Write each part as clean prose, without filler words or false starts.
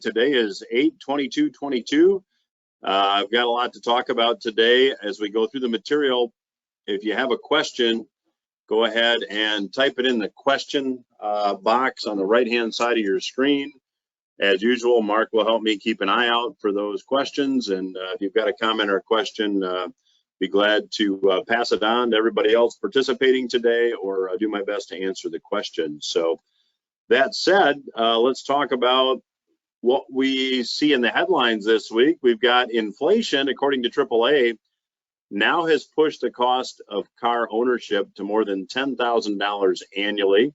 Today is 8/22/22. I've got a lot to talk about today as we go through the material. If you have a question, go ahead and type it in the question box on the right-hand side of your screen. As usual, Mark will help me keep an eye out for those questions. And if you've got a comment or a question, be glad to pass it on to everybody else participating today, or do my best to answer the question. So that said, let's talk about what we see in the headlines this week. We've got inflation, according to AAA, now has pushed the cost of car ownership to more than $10,000 annually.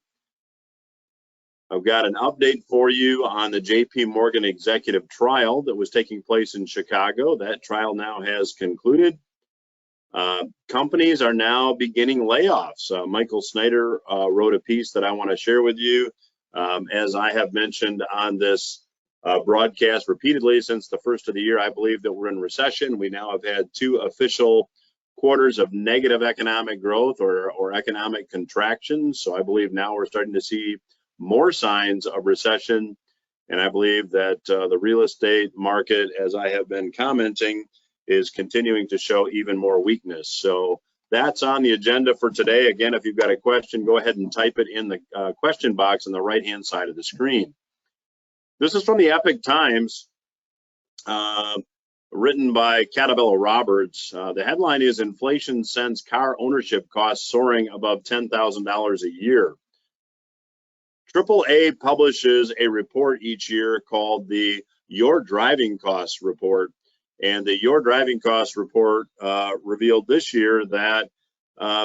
I've got an update for you on the JP Morgan executive trial that was taking place in Chicago. That trial now has concluded. Companies are now beginning layoffs. Michael Snyder wrote a piece that I want to share with you. As I have mentioned on this broadcast repeatedly since the first of the year, I believe that we're in recession. We now have had 2 official quarters of negative economic growth or economic contraction. So I believe now we're starting to see more signs of recession. And I believe that the real estate market, as I have been commenting, is continuing to show even more weakness. So that's on the agenda for today. Again, if you've got a question, go ahead and type it in the question box on the right-hand side of the screen. This is from the Epic Times, written by Catabella Roberts. The headline is "Inflation Sends Car Ownership Costs Soaring Above $10,000 a Year." AAA publishes a report each year called the Your Driving Costs Report. And the Your Driving Costs Report revealed this year that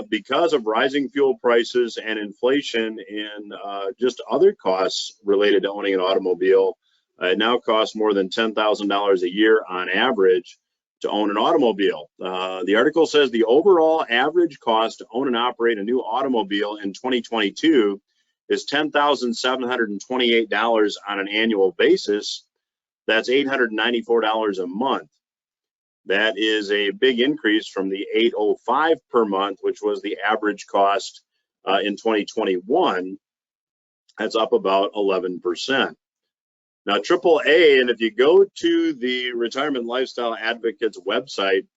because of rising fuel prices and inflation and just other costs related to owning an automobile, it now costs more than $10,000 a year on average to own an automobile. The article says the overall average cost to own and operate a new automobile in 2022 is $10,728 on an annual basis. That's $894 a month. That is a big increase from the $805 per month, which was the average cost in 2021. That's up about 11%. Now, AAA, and if you go to the Retirement Lifestyle Advocates website,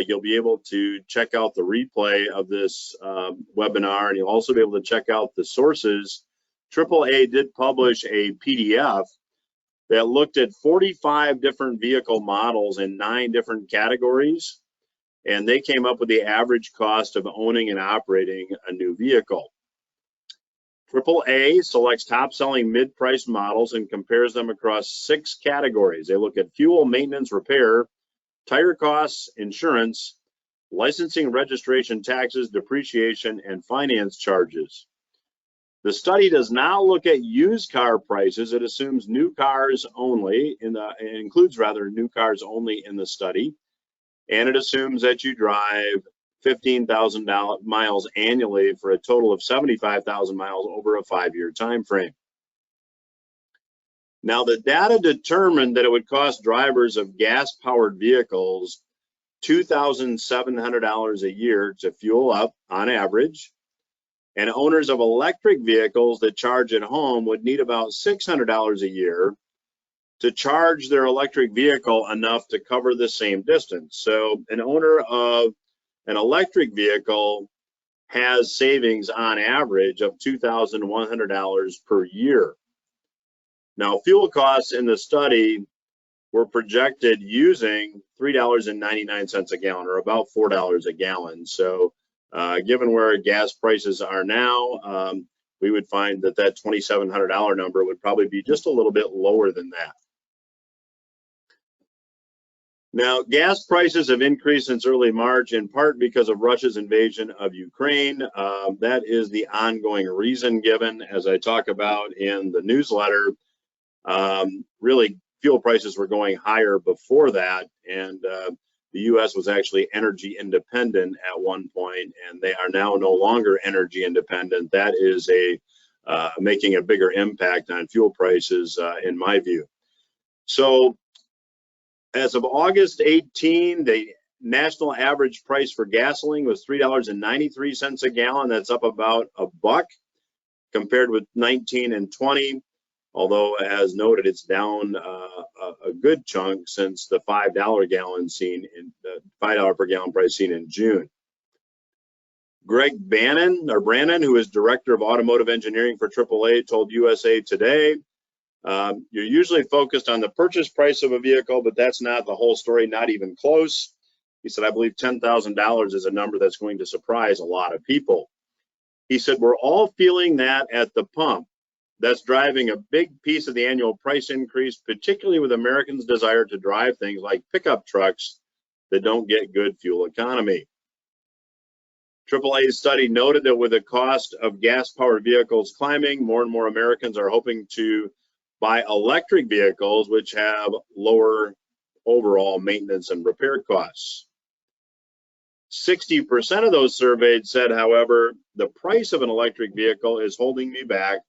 you'll be able to check out the replay of this webinar, and you'll also be able to check out the sources. AAA did publish a PDF that looked at 45 different vehicle models in 9 different categories, and they came up with the average cost of owning and operating a new vehicle. AAA selects top-selling mid-price models and compares them across 6 categories. They look at fuel, maintenance, repair, tire costs, insurance, licensing, registration, taxes, depreciation, and finance charges. The study does not look at used car prices. It assumes new cars only, it includes new cars only in the study. And it assumes that you drive 15,000 miles annually for a total of 75,000 miles over a 5-year time frame. Now, the data determined that it would cost drivers of gas-powered vehicles $2,700 a year to fuel up on average, and owners of electric vehicles that charge at home would need about $600 a year to charge their electric vehicle enough to cover the same distance. So an owner of an electric vehicle has savings on average of $2,100 per year. Now, fuel costs in the study were projected using $3.99 a gallon, or about $4 a gallon. So given where gas prices are now, we would find that that $2,700 number would probably be just a little bit lower than that. Now, gas prices have increased since early March, in part because of Russia's invasion of Ukraine. That is the ongoing reason given, as I talk about in the newsletter. Really, fuel prices were going higher before that, and the U.S. was actually energy independent at one point, and they are now no longer energy independent. That is making a bigger impact on fuel prices, in my view. So, as of August 18, the national average price for gasoline was $3.93 a gallon. That's up about $1 compared with 19 and 20. although as noted, it's down a good chunk since the $5 gallon seen in the $5 per gallon price seen in June. Greg Brannon, who is Director of Automotive Engineering for AAA, told USA Today, you're usually focused on the purchase price of a vehicle, but that's not the whole story, not even close. He said, I believe $10,000 is a number that's going to surprise a lot of people. He said, we're all feeling that at the pump. That's driving a big piece of the annual price increase, particularly with Americans' desire to drive things like pickup trucks that don't get good fuel economy. AAA's study noted that with the cost of gas-powered vehicles climbing, more and more Americans are hoping to buy electric vehicles, which have lower overall maintenance and repair costs. 60% of those surveyed said, however, the price of an electric vehicle is holding me back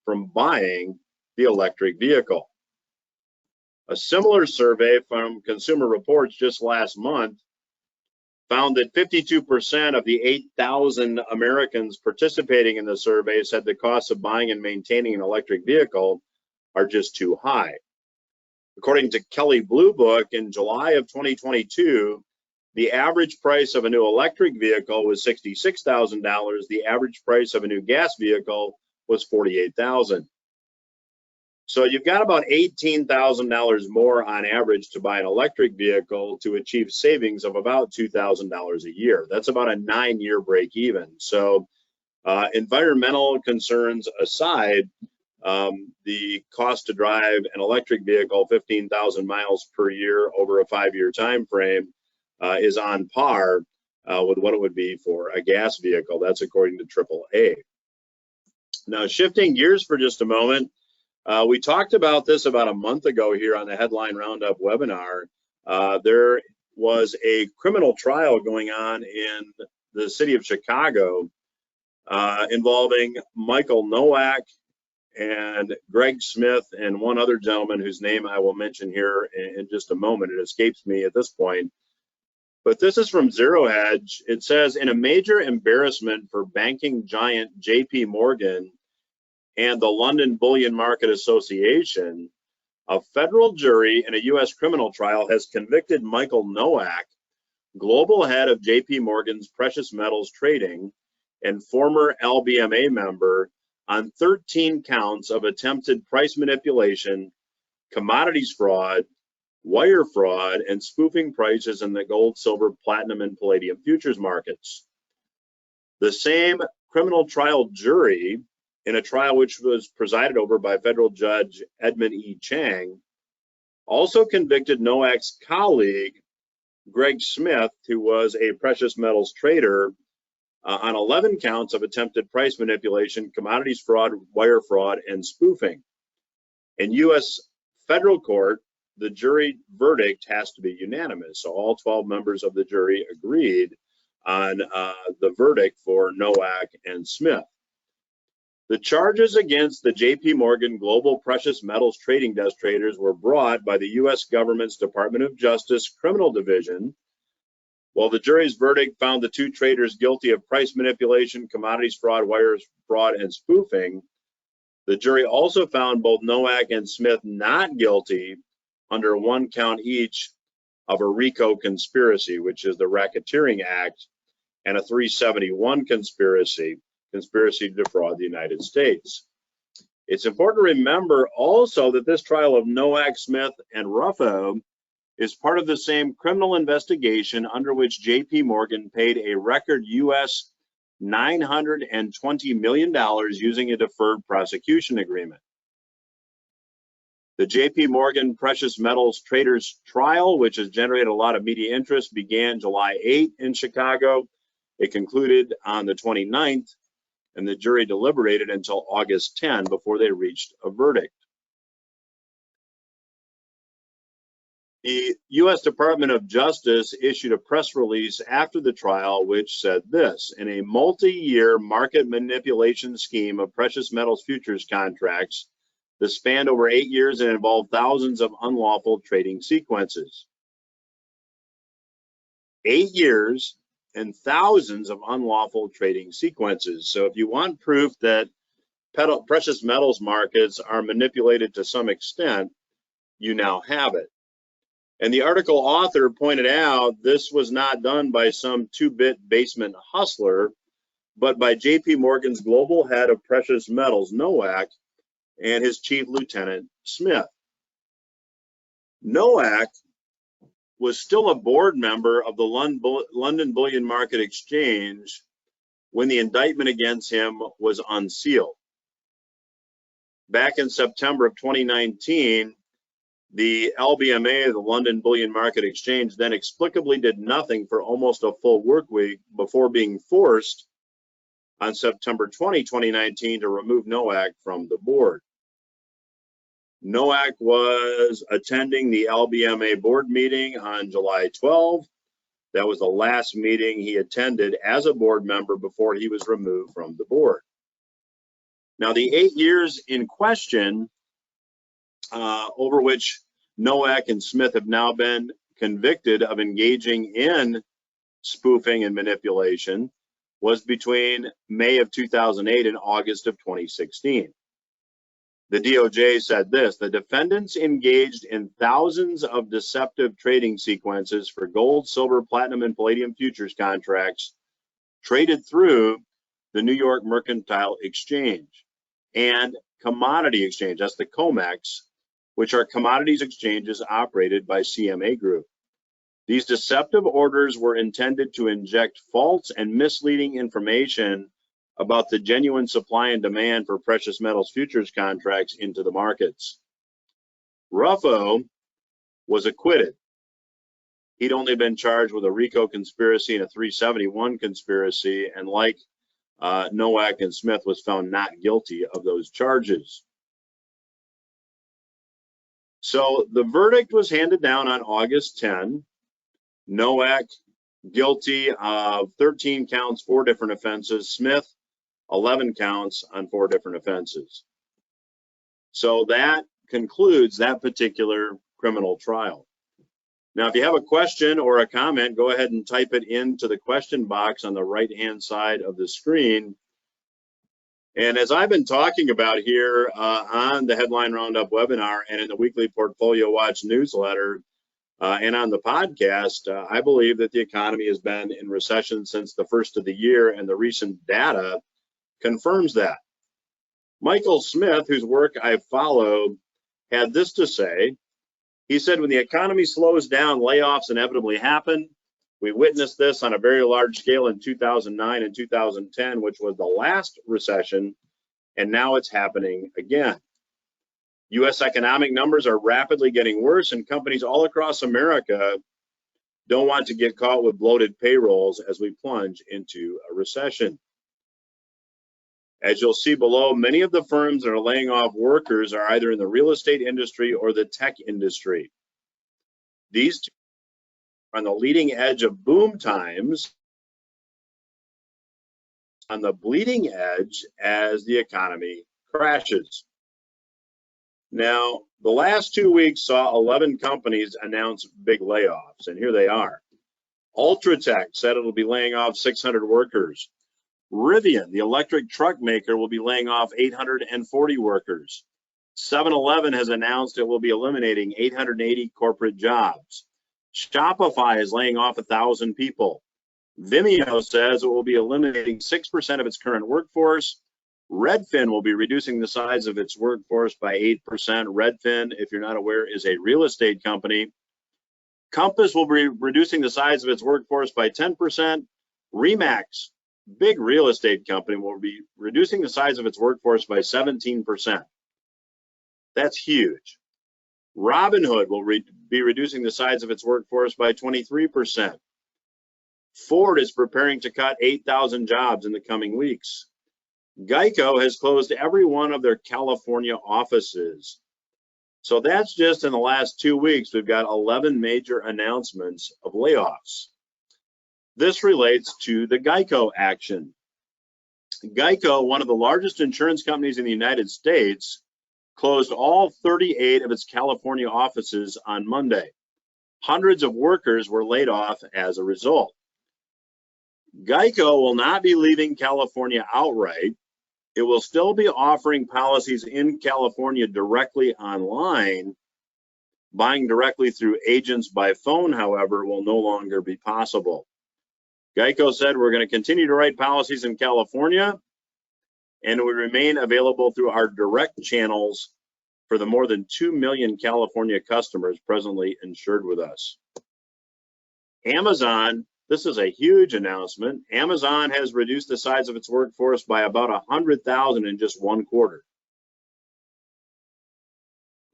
from buying the electric vehicle. A similar survey from Consumer Reports just last month found that 52% of the 8,000 Americans participating in the survey said the cost of buying and maintaining an electric vehicle are just too high. According to Kelley Blue Book, in July of 2022, the average price of a new electric vehicle was $66,000. The average price of a new gas vehicle was $48,000. So you've got about $18,000 more on average to buy an electric vehicle to achieve savings of about $2,000 a year. That's about a 9-year break even. So environmental concerns aside, the cost to drive an electric vehicle 15,000 miles per year over a 5-year time frame is on par with what it would be for a gas vehicle. That's according to AAA. Now, shifting gears for just a moment, we talked about this about a month ago here on the Headline Roundup webinar. There was a criminal trial going on in the city of Chicago involving Michael Nowak and Greg Smith and one other gentleman whose name I will mention here in just a moment. It escapes me at this point. But this is from Zero Hedge. It says, in a major embarrassment for banking giant JP Morgan and the London Bullion Market Association, a federal jury in a U.S. criminal trial has convicted Michael Nowak, global head of JP Morgan's precious metals trading and former LBMA member, on 13 counts of attempted price manipulation, commodities fraud, wire fraud, and spoofing prices in the gold, silver, platinum, and palladium futures markets. The same criminal trial jury, in a trial which was presided over by federal judge Edmund E. Chang, also convicted Nowak's colleague, Greg Smith, who was a precious metals trader, on 11 counts of attempted price manipulation, commodities fraud, wire fraud, and spoofing. In U.S. federal court, the jury verdict has to be unanimous. So all 12 members of the jury agreed on the verdict for Nowak and Smith. The charges against the JP Morgan Global Precious Metals Trading Desk traders were brought by the U.S. government's Department of Justice Criminal Division. While the jury's verdict found the two traders guilty of price manipulation, commodities fraud, wire fraud, and spoofing, the jury also found both Nowak and Smith not guilty under one count each of a RICO conspiracy, which is the Racketeering Act, and a 371 conspiracy to defraud the United States. It's important to remember also that this trial of Nowak, Smith, and Ruffo is part of the same criminal investigation under which JP Morgan paid a record US $920 million using a deferred prosecution agreement. The JP Morgan Precious Metals Traders trial, which has generated a lot of media interest, began July 8 in Chicago. It concluded on the 29th, and the jury deliberated until August 10 before they reached a verdict. The U.S. Department of Justice issued a press release after the trial which said this: in a multi-year market manipulation scheme of precious metals futures contracts that spanned over 8 years and involved thousands of unlawful trading sequences. 8 years and thousands of unlawful trading sequences. So if you want proof that precious metals markets are manipulated to some extent, you now have it. And the article author pointed out this was not done by some 2-bit basement hustler, but by JP Morgan's global head of precious metals, Nowak, and his chief lieutenant, Smith. Nowak was still a board member of the London Bullion Market Exchange when the indictment against him was unsealed. Back in September of 2019, the LBMA, the London Bullion Market Exchange, then explicably did nothing for almost a full work week before being forced on September 20, 2019 to remove Nowak from the board. Nowak was attending the LBMA board meeting on July 12. That was the last meeting he attended as a board member before he was removed from the board. Now, the 8 years in question, over which Nowak and Smith have now been convicted of engaging in spoofing and manipulation, was between May of 2008 and August of 2016. The DOJ said this: the defendants engaged in thousands of deceptive trading sequences for gold, silver, platinum, and palladium futures contracts traded through the New York Mercantile Exchange and Commodity Exchange, that's the COMEX, which are commodities exchanges operated by CMA Group. These deceptive orders were intended to inject false and misleading information about the genuine supply and demand for precious metals futures contracts into the markets. Ruffo was acquitted. He'd only been charged with a RICO conspiracy and a 371 conspiracy, and like Nowak and Smith, was found not guilty of those charges. So the verdict was handed down on August 10. Nowak guilty of 13 counts, 4 different offenses. Smith, 11 counts on 4 different offenses. So that concludes that particular criminal trial. Now, if you have a question or a comment, go ahead and type it into the question box on the right-hand side of the screen. And as I've been talking about here on the Headline Roundup webinar and in the weekly Portfolio Watch newsletter and on the podcast, I believe that the economy has been in recession since the first of the year, and the recent data confirms that. Michael Smith, whose work I follow, had this to say. He said, when the economy slows down, layoffs inevitably happen. We witnessed this on a very large scale in 2009 and 2010, which was the last recession, and now it's happening again. U.S. economic numbers are rapidly getting worse, and companies all across America don't want to get caught with bloated payrolls as we plunge into a recession. As you'll see below, many of the firms that are laying off workers are either in the real estate industry or the tech industry. These two are on the leading edge of boom times, on the bleeding edge as the economy crashes. Now, the last 2 weeks saw 11 companies announce big layoffs, and here they are. Ultratech said it'll be laying off 600 workers. Rivian, the electric truck maker, will be laying off 840 workers. 7-Eleven has announced it will be eliminating 880 corporate jobs. Shopify is laying off 1,000 people. Vimeo says it will be eliminating 6% of its current workforce. Redfin will be reducing the size of its workforce by 8%. Redfin, if you're not aware, is a real estate company. Compass will be reducing the size of its workforce by 10%. Remax, big real estate company, will be reducing the size of its workforce by 17%. That's huge. Robinhood will be reducing the size of its workforce by 23%. Ford is preparing to cut 8,000 jobs in the coming weeks. Geico has closed every one of their California offices. So that's just in the last 2 weeks, we've got 11 major announcements of layoffs. This relates to the Geico action. Geico, one of the largest insurance companies in the United States, closed all 38 of its California offices on Monday. Hundreds of workers were laid off as a result. Geico will not be leaving California outright. It will still be offering policies in California directly online. Buying directly through agents by phone, however, will no longer be possible. Geico said, we're going to continue to write policies in California, and we remain available through our direct channels for the more than 2 million California customers presently insured with us. Amazon, this is a huge announcement. Amazon has reduced the size of its workforce by about 100,000 in just one quarter.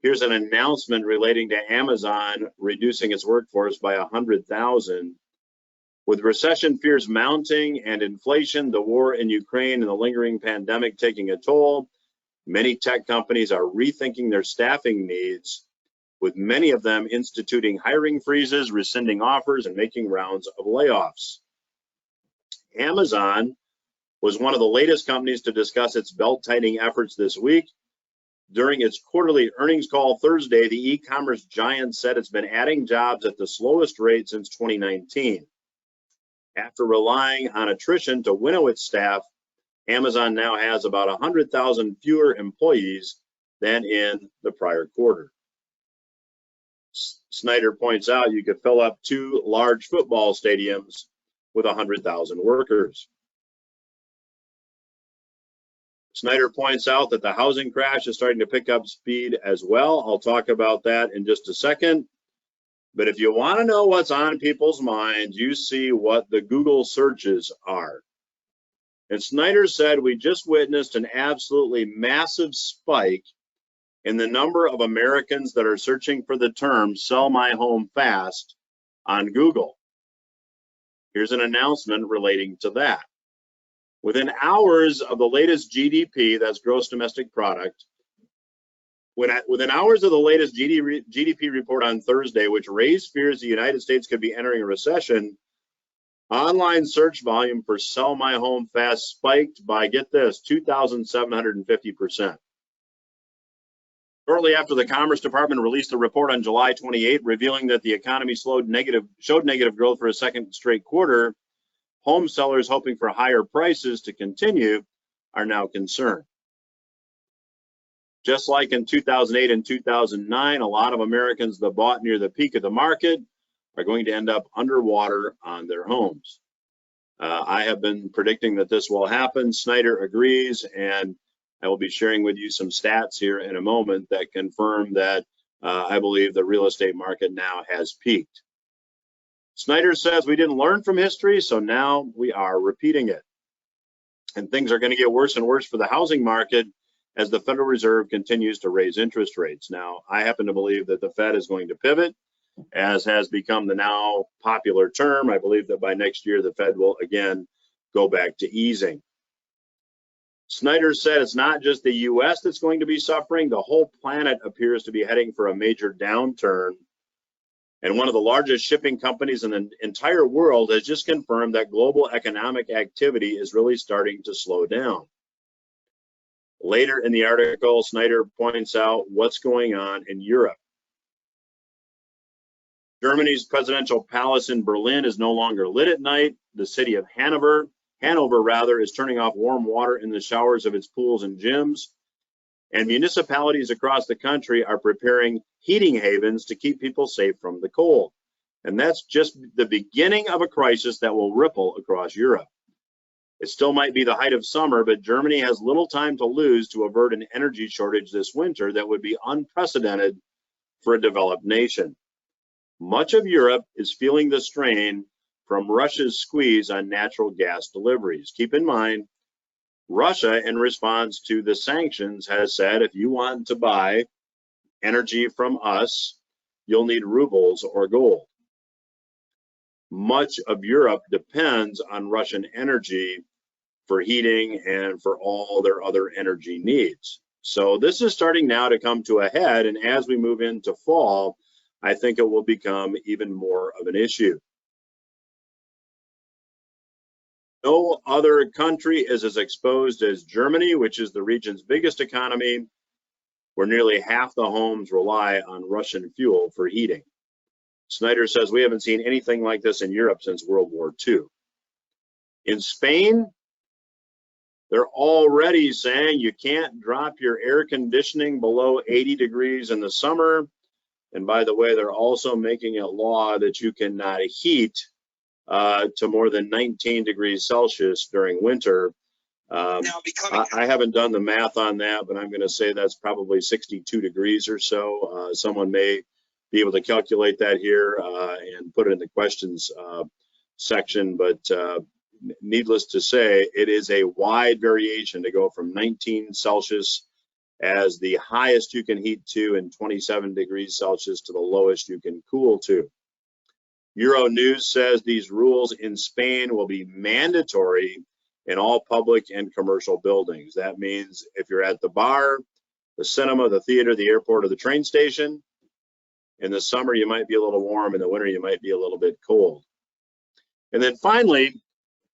Here's an announcement relating to Amazon reducing its workforce by 100,000. With recession fears mounting and inflation, the war in Ukraine, and the lingering pandemic taking a toll, many tech companies are rethinking their staffing needs, with many of them instituting hiring freezes, rescinding offers, and making rounds of layoffs. Amazon was one of the latest companies to discuss its belt-tightening efforts this week. During its quarterly earnings call Thursday, the e-commerce giant said it's been adding jobs at the slowest rate since 2019. After relying on attrition to winnow its staff, Amazon now has about 100,000 fewer employees than in the prior quarter. Snyder points out you could fill up 2 large football stadiums with 100,000 workers. Snyder points out that the housing crash is starting to pick up speed as well. I'll talk about that in just a second. But if you want to know what's on people's minds, you see what the Google searches are. And Snyder said, we just witnessed an absolutely massive spike in the number of Americans that are searching for the term "sell my home fast" on Google. Here's an announcement relating to that. Within hours of the latest GDP, that's gross domestic product, within hours of the latest GDP report on Thursday, which raised fears the United States could be entering a recession, online search volume for "sell my home fast" spiked by, get this, 2,750%. Shortly after the Commerce Department released a report on July 28, revealing that the economy showed negative growth for a second straight quarter, home sellers hoping for higher prices to continue are now concerned. Just like in 2008 and 2009, a lot of Americans that bought near the peak of the market are going to end up underwater on their homes. I have been predicting that this will happen. Snyder agrees, and I will be sharing with you some stats here in a moment that confirm that I believe the real estate market now has peaked. Snyder says we didn't learn from history, so now we are repeating it. And things are going to get worse and worse for the housing market as the Federal Reserve continues to raise interest rates. Now, I happen to believe that the Fed is going to pivot, as has become the now popular term. I believe that by next year, the Fed will again go back to easing. Snyder said it's not just the U.S. that's going to be suffering. The whole planet appears to be heading for a major downturn. And one of the largest shipping companies in the entire world has just confirmed that global economic activity is really starting to slow down. Later in the article, Snyder points out what's going on in Europe. Germany's presidential palace in Berlin is no longer lit at night. The city of Hanover is turning off warm water in the showers of its pools and gyms. And municipalities across the country are preparing heating havens to keep people safe from the cold. And that's just the beginning of a crisis that will ripple across Europe. It still might be the height of summer, but Germany has little time to lose to avert an energy shortage this winter that would be unprecedented for a developed nation. Much of Europe is feeling the strain from Russia's squeeze on natural gas deliveries. Keep in mind, Russia, in response to the sanctions, has said if you want to buy energy from us, you'll need rubles or gold. Much of Europe depends on Russian energy for heating and for all their other energy needs. So this is starting now to come to a head, and as we move into fall, I think it will become even more of an issue. No other country is as exposed as Germany, which is the region's biggest economy, where nearly half the homes rely on Russian fuel for heating. Snyder says we haven't seen anything like this in Europe since World War II. In Spain, They're already saying you can't drop your air conditioning below 80 degrees in the summer. And by the way, they're also making it law that you cannot heat to more than 19 degrees Celsius during winter. I haven't done the math on that, but I'm going to say that's probably 62 degrees or so. Someone may be able to calculate that here and put it in the questions section, but needless to say, it is a wide variation to go from 19 Celsius as the highest you can heat to and 27 degrees Celsius to the lowest you can cool to. Euronews says these rules in Spain will be mandatory in all public and commercial buildings. That means if you're at the bar, the cinema, the theater, the airport, or the train station, in the summer you might be a little warm, in the winter you might be a little bit cold. And then finally,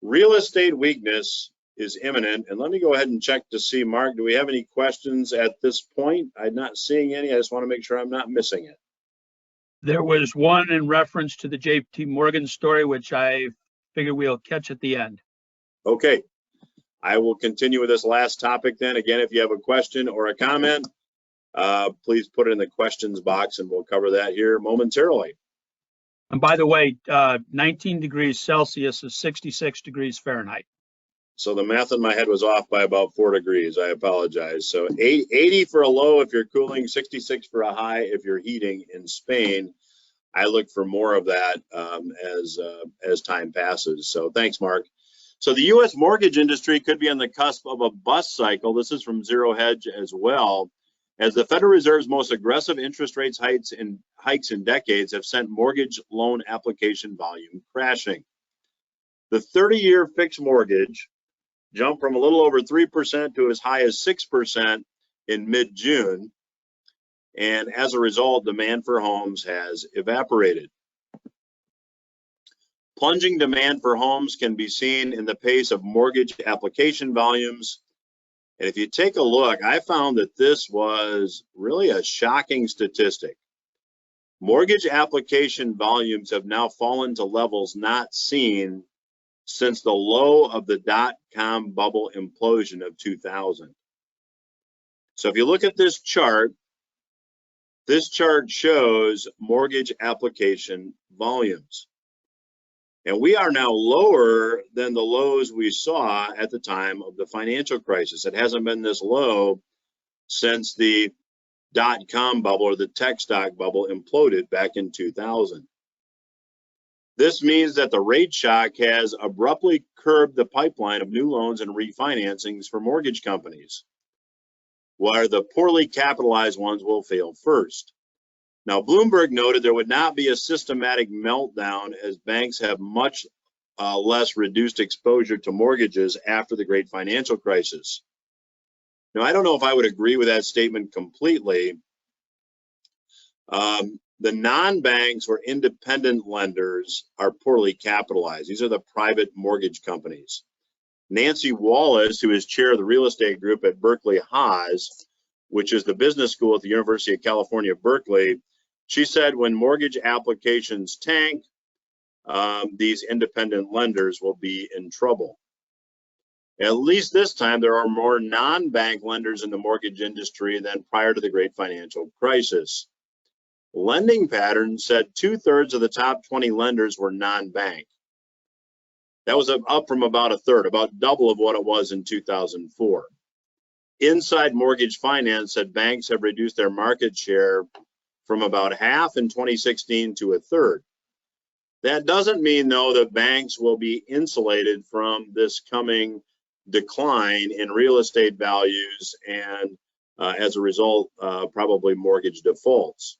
real estate weakness is imminent. And let me go ahead and check to see, Mark, do we have any questions at this point? I'm not seeing any. I just want to make sure I'm not missing it. There was one in reference to the JP Morgan story, which I figure we'll catch at the end. Okay, I will continue with this last topic then. Again, if you have a question or a comment, please put it in the questions box and we'll cover that here momentarily. And by the way, 19 degrees Celsius is 66 degrees Fahrenheit. So the math in my head was off by about 4 degrees. I apologize. So 80 for a low if you're cooling, 66 for a high if you're heating in Spain. I look for more of that as time passes. So thanks, Mark. So the U.S. mortgage industry could be on the cusp of a bust cycle. This is from Zero Hedge as well, as the Federal Reserve's most aggressive interest rates hikes in decades have sent mortgage loan application volume crashing. The 30-year fixed mortgage jumped from a little over 3% to as high as 6% in mid-June. And as a result, demand for homes has evaporated. Plunging demand for homes can be seen in the pace of mortgage application volumes. And if you take a look, I found that this was really a shocking statistic. Mortgage application volumes have now fallen to levels not seen since the low of the dot-com bubble implosion of 2000. So if you look at this chart shows mortgage application volumes. And we are now lower than the lows we saw at the time of the financial crisis. It hasn't been this low since the dot-com bubble or the tech stock bubble imploded back in 2000. This means that the rate shock has abruptly curbed the pipeline of new loans and refinancings for mortgage companies, where the poorly capitalized ones will fail first. Now, Bloomberg noted there would not be a systematic meltdown as banks have much less reduced exposure to mortgages after the great financial crisis. Now, I don't know if I would agree with that statement completely. The non-banks or independent lenders are poorly capitalized. These are the private mortgage companies. Nancy Wallace, who is chair of the real estate group at Berkeley Haas, which is the business school at the University of California, Berkeley, she said when mortgage applications tank, these independent lenders will be in trouble. At least this time, there are more non-bank lenders in the mortgage industry than prior to the great financial crisis. Lending Patterns said 2/3 of the top 20 lenders were non-bank. That was up from about a third, about double of what it was in 2004. Inside Mortgage Finance said banks have reduced their market share from about half in 2016 to a third. That doesn't mean, though, that banks will be insulated from this coming decline in real estate values and, as a result, probably mortgage defaults.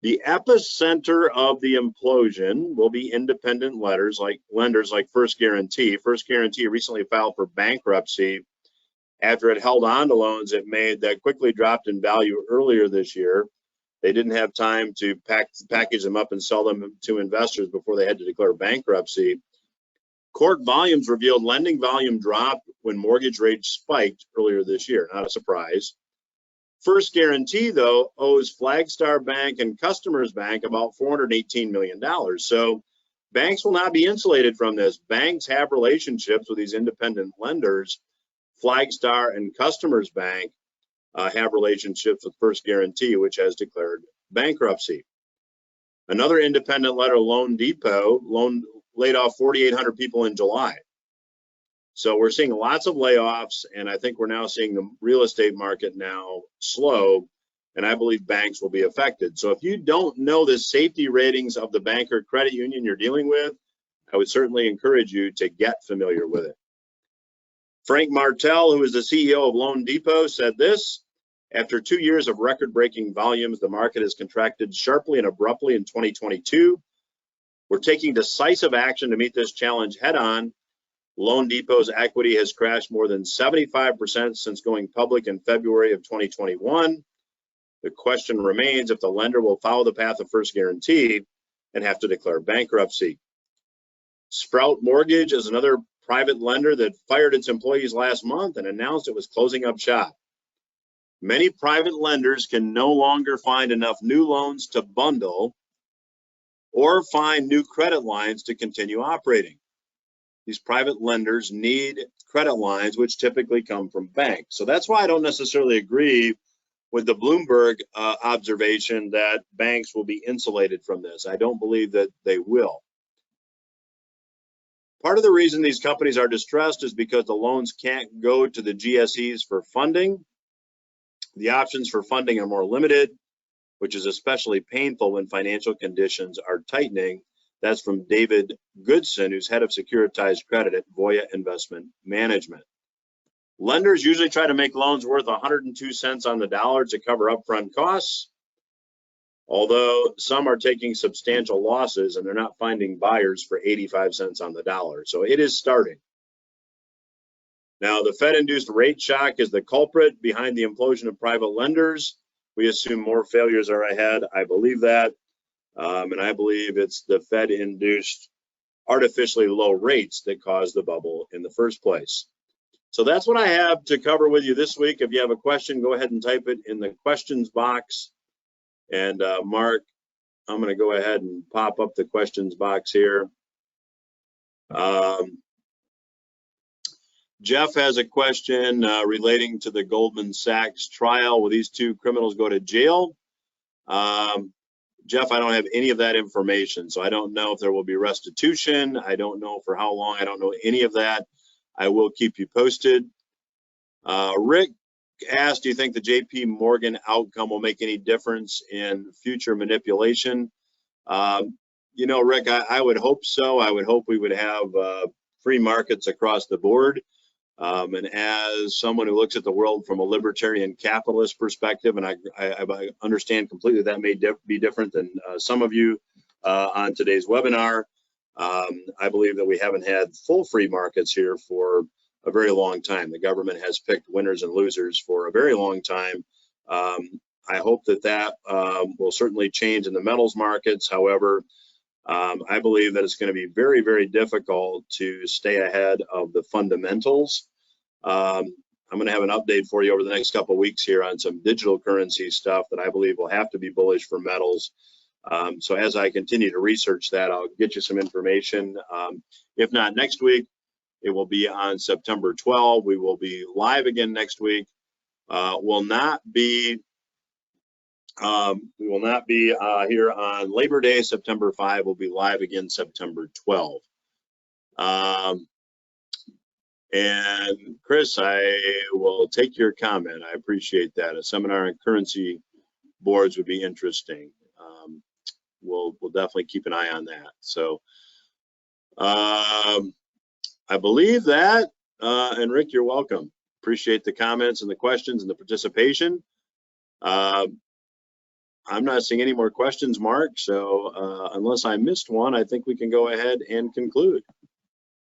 The epicenter of the implosion will be independent lenders like First Guarantee. First Guarantee recently filed for bankruptcy after it held on to loans it made that quickly dropped in value earlier this year. They didn't have time to package them up and sell them to investors before they had to declare bankruptcy. Court volumes revealed lending volume dropped when mortgage rates spiked earlier this year. Not a surprise. First Guarantee, though, owes Flagstar Bank and Customers Bank about $418 million. So banks will not be insulated from this. Banks have relationships with these independent lenders. Flagstar and Customers Bank have relationships with First Guarantee, which has declared bankruptcy. Another independent letter, Loan Depot, laid off 4,800 people in July. So we're seeing lots of layoffs, and I think we're now seeing the real estate market now slow, and I believe banks will be affected. So if you don't know the safety ratings of the bank or credit union you're dealing with, I would certainly encourage you to get familiar with it. Frank Martell, who is the CEO of Loan Depot, said this: after 2 years of record-breaking volumes, the market has contracted sharply and abruptly in 2022. We're taking decisive action to meet this challenge head-on. Loan Depot's equity has crashed more than 75% since going public in February of 2021. The question remains if the lender will follow the path of First Guarantee and have to declare bankruptcy. Sprout Mortgage is another private lender that fired its employees last month and announced it was closing up shop. Many private lenders can no longer find enough new loans to bundle or find new credit lines to continue operating. These private lenders need credit lines, which typically come from banks. So that's why I don't necessarily agree with the Bloomberg observation that banks will be insulated from this. I don't believe that they will. Part of the reason these companies are distressed is because the loans can't go to the GSEs for funding. The options for funding are more limited, which is especially painful when financial conditions are tightening. That's from David Goodson, who's head of securitized credit at Voya Investment Management. Lenders usually try to make loans worth 102 cents on the dollar to cover upfront costs, although some are taking substantial losses and they're not finding buyers for 85 cents on the dollar. So it is starting. Now, the Fed-induced rate shock is the culprit behind the implosion of private lenders. We assume more failures are ahead. I believe that. And I believe it's the Fed-induced artificially low rates that caused the bubble in the first place. So that's what I have to cover with you this week. If you have a question, go ahead and type it in the questions box. And Mark, I'm going to go ahead and pop up the questions box here. Jeff has a question relating to the Goldman Sachs trial. Will these two criminals go to jail? Jeff, I don't have any of that information, so I don't know if there will be restitution. I don't know for how long. I don't know any of that. I will keep you posted. Rick asked, do you think the JP Morgan outcome will make any difference in future manipulation? You know, Rick, I would hope so. I would hope we would have free markets across the board. And as someone who looks at the world from a libertarian capitalist perspective, and I understand completely that may be different than some of you on today's webinar, I believe that we haven't had full free markets here for a very long time. The government has picked winners and losers for a very long time. I hope that will certainly change in the metals markets. However, I believe that it's going to be very, very difficult to stay ahead of the fundamentals. I'm going to have an update for you over the next couple of weeks here on some digital currency stuff that I believe will have to be bullish for metals. So as I continue to research that, I'll get you some information. If not next week, it will be on September 12. We will be live again next week. We will not be here on Labor Day, September 5. We'll be live again September 12. And Chris, I will take your comment. I appreciate that. A seminar on currency boards would be interesting. We'll definitely keep an eye on that. So I believe that, and Rick, you're welcome. Appreciate the comments and the questions and the participation. I'm not seeing any more questions, Mark, so unless I missed one, I think we can go ahead and conclude.